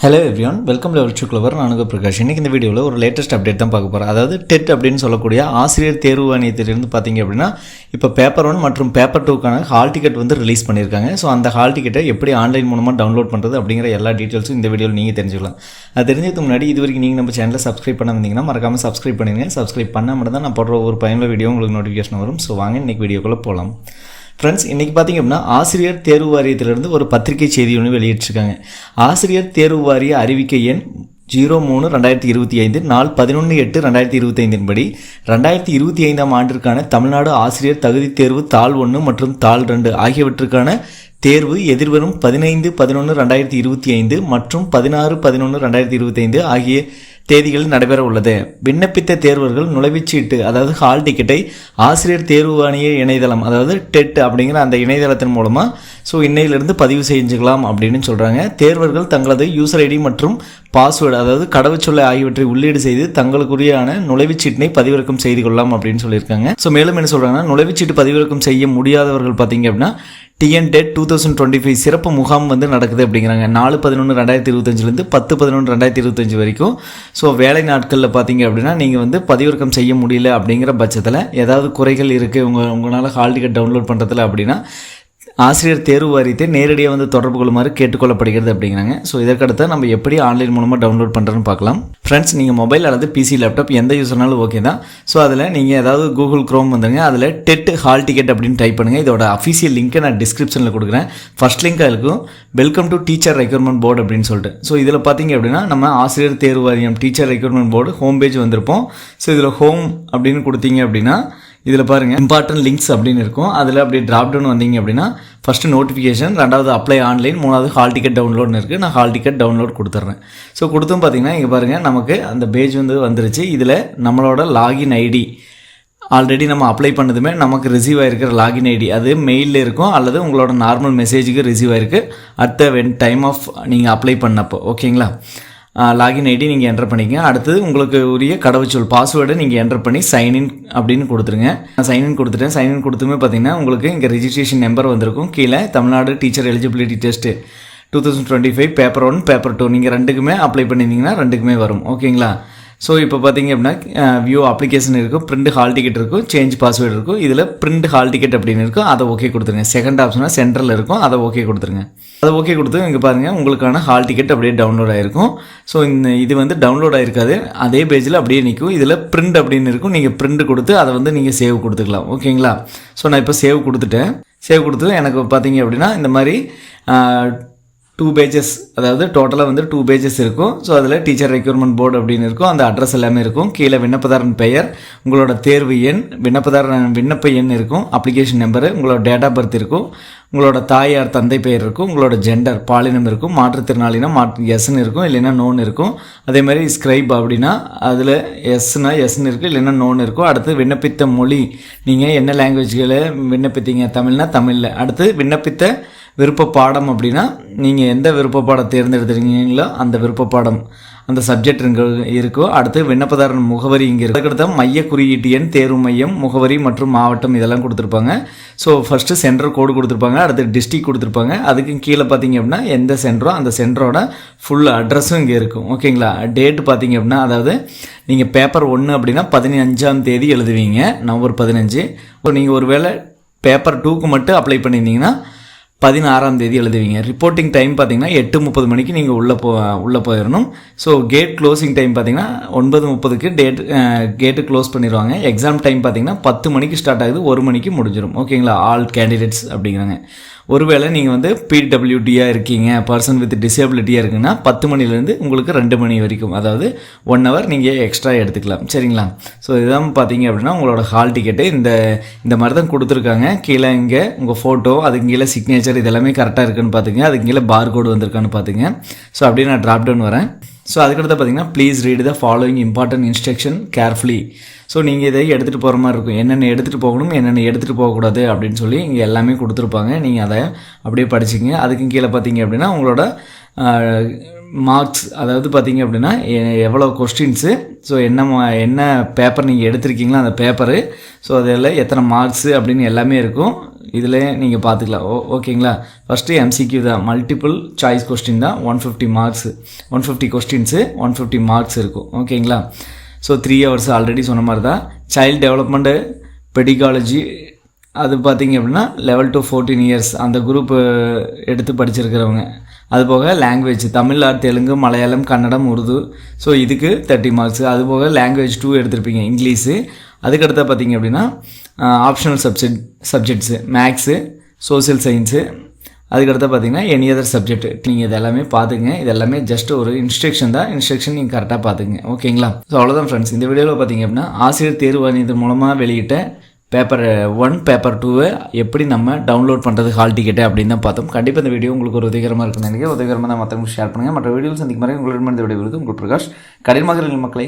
Hello everyone, welcome level to clever. நானுங்க பிரகாஷ். இன்றைக்கி இந்த வீடியோவில் ஒரு லேட்டஸ்ட் அப்டேட் தான் பார்க்க போகிறேன். அதாவது டெட் அப்படின்னு சொல்லக்கூடிய ஆசிரியர் தேர்வு ஆணையத்திலிருந்து பார்த்தீங்க அப்படின்னா இப்போ பேப்பர் 1 மற்றும் பேப்பர் 2க்கான ஹால் டிக்கெட் வந்து ரிலீஸ் பண்ணியிருக்காங்க. ஸோ அந்த ஹால் டிக்கெட்டை எப்படி ஆன்லைன் மூலமாக டவுன்லோட் பண்ணுறது அப்படிங்கிற எல்லா டீட்டெயில்ஸும் இந்த வீடியோவில் நீங்கள் தெரிஞ்சுக்கலாம். அது தெரிஞ்சதுக்கு முன்னாடி இது வரைக்கும் நீங்கள் நம்ம சேனலை சப்ஸ்கிரைப் பண்ண வந்தீங்கன்னா மறக்காமல் சப்ஸ்கிரைப் பண்ணுங்கள். சப்ஸ்கிரைப் பண்ணால் மட்டும் தான் நான் போடுற ஒரு பயனுள்ள வீடியோ உங்களுக்கு நோட்டிஃபிகேஷன் வரும். ஸோ வாங்க இன்றைக்கி வீடியோக்குள்ளே போகலாம். ஃப்ரெண்ட்ஸ், இன்றைக்கி பார்த்திங்க அப்படின்னா ஆசிரியர் தேர்வு வாரியத்திலிருந்து ஒரு பத்திரிகை செய்தி ஒன்று வெளியிட்டிருக்காங்க. ஆசிரியர் தேர்வு வாரிய அறிவிக்கை எண் 03/2025 நாள் 11/8/2025 படி 2025 ஆண்டிற்கான தமிழ்நாடு ஆசிரியர் தகுதி தேர்வு தாள் 1 மற்றும் தாள் 2 ஆகியவற்றுக்கான தேர்வு எதிர்வரும் 15/11/2025 மற்றும் 16/11/2025 ஆகிய தேதிகளில் நடைபெற உள்ளது. விண்ணப்பித்த தேர்வர்கள் நுழைவுச்சீட்டு அதாவது ஹால் டிக்கெட்டை ஆசிரியர் தேர்வு ஆணைய இணையதளம் அதாவது டெட் அப்படிங்கிற அந்த இணையதளத்தின் மூலமாக இன்னையிலிருந்து பதிவு செஞ்சுக்கலாம் அப்படின்னு சொல்கிறாங்க. தேர்வர்கள் தங்களது யூசர் ஐடி மற்றும் பாஸ்வேர்டு அதாவது கடவுச்சொல்லை ஆகியவற்றை உள்ளீடு செய்து தங்களுக்குரியான நுழைவுச்சீட்டினை பதிவிறக்கம் செய்து கொள்ளலாம் அப்படின்னு சொல்லியிருக்காங்க. மேலும் என்ன சொல்கிறாங்கன்னா, நுழைவுச்சீட்டு பதிவிறக்கம் செய்ய முடியாதவர்கள் பார்த்தீங்க அப்படின்னா TNTET 2025 சிறப்பு முகாம் வந்து நடக்குது அப்படிங்கிறாங்க. 4/11/2025 10/11/2025 வரைக்கும். வேலை நாட்களில் பார்த்தீங்க அப்படின்னா நீங்கள் வந்து பதிவிறக்கம் செய்ய முடியல அப்படிங்கிற பட்சத்தில் ஏதாவது குறைகள் இருக்குது உங்களால் ஹால் டிக்கெட் டவுன்லோட் பண்ணுறதுல அப்படின்னா ஆசிரியர் தேர்வு வாரியத்தை நேரடியாக வந்து தொடர்பு கொள்ளுமாறு கேட்டுக்கொள்ளப்படுகிறது அப்படிங்கிறாங்க. இதற்கடுத்து நம்ம எப்படி ஆன்லைன் மூலமாக டவுன்லோட் பண்ணுறதுன்னு பார்க்கலாம். ஃப்ரெண்ட்ஸ், நீங்கள் மொபைல் அல்லது பிசி லேப்டாப் எந்த யூஸர்னாலும் ஓகே தான். அதில் நீங்கள் ஏதாவது கூகுள் க்ரோம் வந்துங்க, அதில் டெட் ஹால் டிக்கெட் அப்படின்னு டைப் பண்ணுங்கள். இதோட அஃபீஷியல் லிங்க்கை நான் டிஸ்கிரிப்ஷனில் கொடுக்குறேன். ஃபர்ஸ்ட் லிங்காக இருக்கும் welcome to teacher recruitment board அப்படின்னு சொல்லிட்டு. இதில் பார்த்தீங்க அப்படின்னா நம்ம ஆசிரியர் தேர்வு வாரியம் teacher recruitment board home page வந்திருப்போம். இதில் ஹோம் அப்படின்னு கொடுத்தீங்க அப்படின்னா இதில் பாருங்கள் இம்பார்ட்டன்ட் லிங்க்ஸ் அப்படின்னு இருக்கும். அதில் அப்படி ட்ராப் டவுன் வந்தீங்க அப்படின்னா ஃபஸ்ட்டு நோட்டிஃபிகேஷன், ரெண்டாவது அப்ளை ஆன்லைன், மூணாவது ஹால் டிக்கெட் டவுன்லோட்னு இருக்குது. நான் ஹால் டிக்கெட் டவுன்லோட் கொடுத்துட்றேன். கொடுத்தும் பார்த்தீங்கன்னா இங்கே பாருங்கள் நமக்கு அந்த பேஜ் வந்து வந்துருச்சு. இதில் நம்மளோட லாகின் ஐடி ஆல்ரெடி நம்ம அப்ளை பண்ணதுமே நமக்கு ரிசீவ் ஆகிருக்கிற லாகின் ஐடி அது மெயிலில் இருக்கும் அல்லது உங்களோட நார்மல் மெசேஜுக்கு ரிசீவ் ஆகிருக்கு அட் த டைம் ஆஃப் நீங்கள் அப்ளை பண்ணப்போ. ஓகேங்களா? லாகின் ஐடி நீங்கள் என்டர் பண்ணிக்கங்க. அடுத்தது உங்களுக்கு உரிய கடவுச்சொல் பாஸ்வேர்டை நீங்கள் என்டர் பண்ணி சைன்இன் அப்படின்னு கொடுத்துருங்க. நான் சைன்இன் கொடுத்துட்டேன். சைன்இன் கொடுத்துமே பார்த்தீங்கன்னா உங்களுக்கு இங்கே ரெஜிஸ்ட்ரேஷன் நம்பர் வந்திருக்கும். கீழே Tamil Nadu teacher eligibility test 2025 paper 1 paper 2 நீங்கள் ரெண்டுக்குமே அப்ளை பண்ணியிருந்தீங்கன்னா ரெண்டுக்குமே வரும். ஓகேங்களா? இப்போ பார்த்தீங்க அப்படின்னா வியூ அப்ளிகேஷன் இருக்கும், பிரிண்ட் ஹால் டிக்கெட் இருக்கும், சேஞ்ச் பாஸ்வேர்டு இருக்கும். இதில் பிரிண்ட் ஹால் டிக்கெட் அப்படின்னு இருக்கும், அதை ஓகே கொடுத்துருங்க. செகண்ட் ஆப்ஷனாக சென்ட்ரல் இருக்கும், அதை ஓகே கொடுத்துருங்க. அதை ஓகே கொடுத்து இங்கே பாருங்கள் உங்களுக்கான ஹால் டிக்கெட் அப்படியே டவுன்லோட் ஆகிருக்கும். இது வந்து டவுன்லோட் ஆகிருக்காது, அதே பேஜில் அப்படியே நிற்கும். இதில் பிரிண்ட் அப்படின்னு இருக்கும், நீங்கள் பிரிண்ட் கொடுத்து அதை வந்து நீங்கள் சேவ் கொடுத்துக்கலாம். ஓகேங்களா? நான் இப்போ சேவ் கொடுத்துட்டேன். சேவ் கொடுத்து எனக்கு பார்த்தீங்க அப்படின்னா இந்த மாதிரி 2 பேஜஸ் அதாவது டோட்டலாக வந்து 2 பேஜஸ் இருக்கும். அதில் டீச்சர் ரெக்ரூட்மெண்ட் போர்டு அப்படின்னு இருக்கும், அந்த அட்ரஸ் எல்லாமே இருக்கும். கீழே விண்ணப்பதாரன் பெயர், உங்களோட தேர்வு எண், விண்ணப்ப எண் இருக்கும், அப்ளிகேஷன் நம்பரு, உங்களோட டேட் ஆஃப் பர்த் இருக்கும், உங்களோட தாயார் தந்தை பெயர் இருக்கும், உங்களோட ஜெண்டர் பாலினம் இருக்கும், மாற்றுத்திறனாளினா எஸ்ன்னு இருக்கும் இல்லைன்னா நோன்னு இருக்கும். அதே மாதிரி ஸ்கிரைப் அப்படின்னா அதில் எஸ்னா எஸ்ன்னு இருக்குது இல்லைன்னா நோன்னு இருக்கும். அடுத்து விண்ணப்பித்த மொழி, நீங்கள் என்ன லாங்குவேஜ்களை விண்ணப்பித்தீங்க, தமிழ்னா தமிழில். அடுத்து விண்ணப்பித்த விருப்ப பாடம் அப்படின்னா நீங்கள் எந்த விருப்ப பாடம் தேர்ந்தெடுத்துருக்கீங்களோ அந்த விருப்ப பாடம் அந்த சப்ஜெக்ட் இங்கே இருக்கும். அடுத்து விண்ணப்பதாரன் முகவரி இங்கே இருக்குது. அதுக்கடுத்த மைய குறியீட்டு எண், தேர்வு மையம், முகவரி மற்றும் மாவட்டம் இதெல்லாம் கொடுத்துருப்பாங்க. ஃபஸ்ட்டு சென்டர் கோடு கொடுத்துருப்பாங்க, அடுத்து டிஸ்ட்ரிக்ட் கொடுத்துருப்பாங்க. அதுக்கு கீழே பார்த்தீங்க அப்படின்னா எந்த சென்டரோ அந்த சென்டரோட ஃபுல் அட்ரஸும் இங்கே இருக்கும். ஓகேங்களா? டேட்டு பார்த்தீங்க அப்படின்னா அதாவது நீங்கள் பேப்பர் 1 அப்படின்னா 15ஆம் தேதி எழுதுவீங்க, நவம்பர் 15. நீங்கள் ஒரு வேளை பேப்பர் 2க்கு மட்டும் அப்ளை பண்ணியிருந்தீங்கன்னா 16ஆம் தேதி எழுதுவீங்க. ரிப்போர்ட்டிங் டைம் பார்த்தீங்கன்னா 8:30 மணிக்கு நீங்கள் உள்ளே போயிடணும். கேட் க்ளோசிங் டைம் பார்த்தீங்கன்னா 9:30க்கு கேட்டு க்ளோஸ் பண்ணிடுவாங்க. எக்ஸாம் டைம் பார்த்தீங்கன்னா 10 மணிக்கு ஸ்டார்ட் ஆகுது, 1 மணிக்கு முடிஞ்சிடும். ஓகேங்களா? ஆல் கேண்டிடேட்ஸ் அப்படிங்கிறாங்க. ஒருவேளை நீங்கள் வந்து பிடபிள்யூடியாக இருக்கீங்க, பர்சன் வித் டிசேபிலிட்டியாக இருக்குன்னா 10 மணிலேருந்து உங்களுக்கு 2 மணி வரைக்கும், அதாவது 1 ஹவர் நீங்கள் எக்ஸ்ட்ரா எடுத்துக்கலாம். சரிங்களா? இதுதான் பார்த்தீங்க அப்படின்னா உங்களோட ஹால் டிக்கெட்டு இந்த மாதிரி தான் கொடுத்துருக்காங்க. கீழே இங்கே உங்கள் ஃபோட்டோ, அதுக்கு கீழே சிக்னேச்சர் இதெல்லாமே கரெக்டாக இருக்குன்னு பார்த்துங்க. அதுக்கு கீழே பார் கோடு வந்திருக்கான்னு பார்த்துங்க. அப்படியே நான் ட்ராப் டவுன் வரேன். அதுக்கடுத்து பார்த்தீங்கன்னா please read the following important instruction carefully. நீங்கள் இதை எடுத்துகிட்டு போகிற மாதிரி இருக்கும், என்னென்ன எடுத்துகிட்டு போகணும் என்னென்ன எடுத்துகிட்டு போகக்கூடாது அப்படின்னு சொல்லி இங்கே எல்லாமே கொடுத்துருப்பாங்க. நீங்கள் அதை அப்படியே படிச்சிங்க. அதுக்கு கீழே பார்த்தீங்க அப்படின்னா உங்களோட மார்க்ஸ், அதாவது பார்த்தீங்க அப்படின்னா எவ்வளோ கொஸ்டின்ஸு, என்ன பேப்பர் நீங்கள் எடுத்திருக்கீங்களோ அந்த பேப்பரு, அதில் எத்தனை மார்க்ஸு அப்படின்னு எல்லாமே இருக்கும். இதில் நீங்கள் பார்த்துக்கலாம். ஓகேங்களா. ஃபஸ்ட்டு எம்சிக்யூ தான், மல்டிபிள் சாய்ஸ் கொஸ்டின் தான். 150 மார்க்ஸ், 150 கொஸ்டின்ஸு 150 மார்க்ஸ் இருக்கும். ஓகேங்களா. ஸோ 3 hours ஆல்ரெடி சொன்ன மாதிரி தான். சைல்டு டெவலப்மெண்ட்டு பெடிகாலஜி அது பார்த்திங்க அப்படின்னா 11 to 14 years அந்த குரூப் எடுத்து படிச்சிருக்கிறவங்க. அதுபோக language Tamil or Telugu Malayalam Kannada Urdu. So இதுக்கு 30 மார்க்ஸ். அதுபோக லாங்குவேஜ் 2 எடுத்திருப்பீங்க இங்கிலீஷு. அதுக்கடுத்த பார்த்திங்க அப்படின்னா optional subjects maths social science. அதுக்கடுத்து பார்த்திங்கன்னா எனி அதர் சப்ஜெக்ட். நீங்கள் இதெல்லாமே பார்த்துங்க. இதெல்லாமே ஜஸ்ட் ஒரு இன்ஸ்ட்ரக்ஷன் தான். இன்ஸ்ட்ரக்ஷன் நீங்கள் கரெக்டாக பார்த்துங்க. ஓகேங்களா. ஸோ அவ்வளோதான் ஃப்ரெண்ட்ஸ். இந்த வீடியோவில் பார்த்திங்க அப்படின்னா ஆசிரியர் தேர்வு ஆணையத்தின் மூலமாக வெளியிட்ட பேப்பர் 1 பேப்பர் 2 எப்படி நம்ம டவுன்லோட் பண்ணுறது ஹால் டிக்கெட்டு அப்படின்னு தான் பார்த்தோம். கண்டிப்பாக இந்த வீடியோ உங்களுக்கு ஒரு உதவிகரமாக இருக்குன்னு நினைக்கிறேன். உதவிகரமாக தான் மற்றவங்களுக்கு ஷேர் பண்ணுங்கள். மற்ற வீடியோவில் சந்திக்கும் மாதிரி உங்களிடமிருந்து விடைபெறுவது உங்கள் பிரகாஷ். கடினமாக மக்களை.